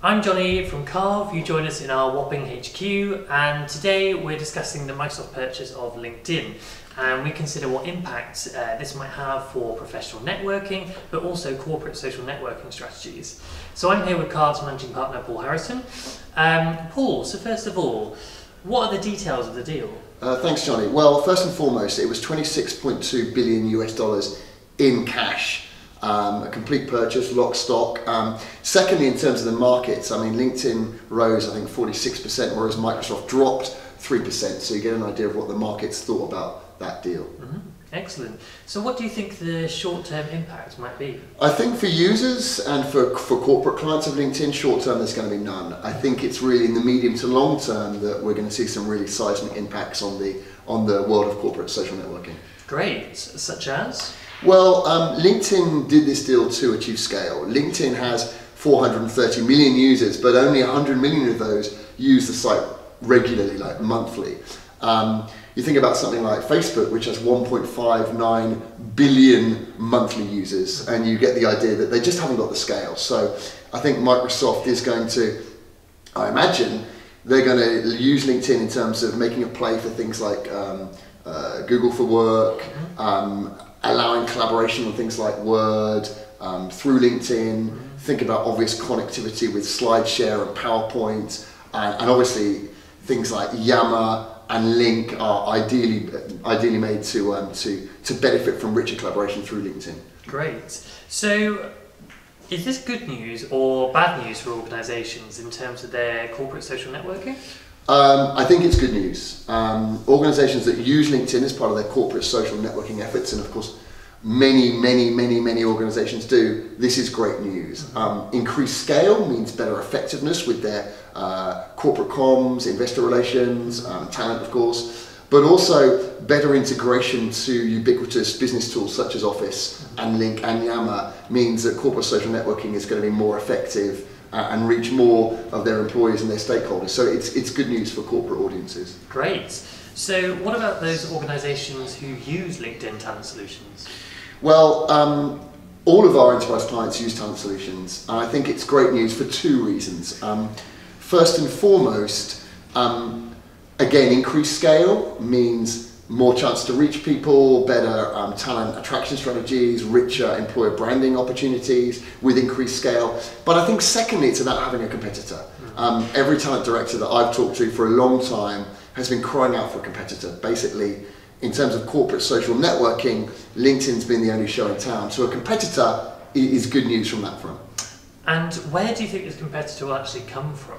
I'm Johnny from Carve. You join us in our Wapping HQ, and today we're discussing the Microsoft purchase of LinkedIn, and we consider what impact this might have for professional networking, but also corporate social networking strategies. So I'm here with Carve's managing partner, Paul Harrison. Paul, so first of all, what are the details of the deal? Thanks, Johnny. Well, first and foremost, it was $26.2 billion in cash. A complete purchase, lock, stock. Secondly, in terms of the markets, I mean, LinkedIn rose, I think, 46%, whereas Microsoft dropped 3%. So you get an idea of what the markets thought about that deal. Mm-hmm. Excellent. So what do you think the short-term impact might be? I think for users and for corporate clients of LinkedIn, short-term there's going to be none. I think it's really in the medium to long term that we're going to see some really seismic impacts on the world of corporate social networking. Great. Such as? Well, LinkedIn did this deal to achieve scale. LinkedIn has 430 million users, but only 100 million of those use the site regularly, like monthly. You think about something like Facebook, which has 1.59 billion monthly users, and you get the idea that they just haven't got the scale. So I think Microsoft is going to, I imagine, they're going to use LinkedIn in terms of making a play for things like Google for Work, allowing collaboration on things like Word, through LinkedIn, think about obvious connectivity with SlideShare and PowerPoint, and obviously things like Yammer and Link are ideally made to benefit from richer collaboration through LinkedIn. Great. So is this good news or bad news for organisations in terms of their corporate social networking? I think it's good news. Organisations that use LinkedIn as part of their corporate social networking efforts, and of course many organisations do, this is great news. Increased scale means better effectiveness with their corporate comms, investor relations, talent of course, but also better integration to ubiquitous business tools such as Office and Link and Yammer means that corporate social networking is going to be more effective and reach more of their employees and their stakeholders. So it's good news for corporate audiences. Great. So what about those organisations who use LinkedIn Talent Solutions? Well, all of our enterprise clients use Talent Solutions, and I think it's great news for two reasons. First and foremost, again, increased scale means more chance to reach people, better talent attraction strategies, richer employer branding opportunities with increased scale. But I think secondly, it's about having a competitor. Every talent director that I've talked to for a long time has been crying out for a competitor. Basically, in terms of corporate social networking, LinkedIn's been the only show in town. So a competitor is good news from that front. And where do you think this competitor will actually come from?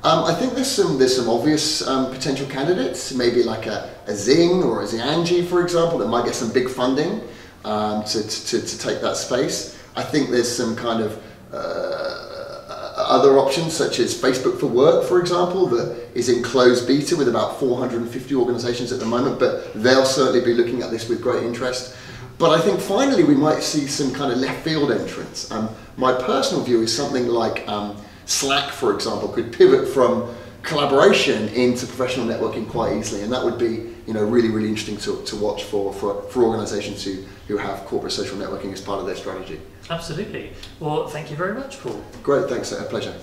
I think there's some obvious potential candidates, maybe like a Zing or a Zianji, for example, that might get some big funding to take that space. I think there's some kind of other options, such as Facebook for Work, for example, that is in closed beta with about 450 organisations at the moment, but they'll certainly be looking at this with great interest. But I think finally we might see some kind of left field entrance. My personal view is something like Slack, for example, could pivot from collaboration into professional networking quite easily, and that would be, really interesting to watch for organisations who have corporate social networking as part of their strategy. Absolutely. Well, thank you very much, Paul. Great, thanks, a pleasure.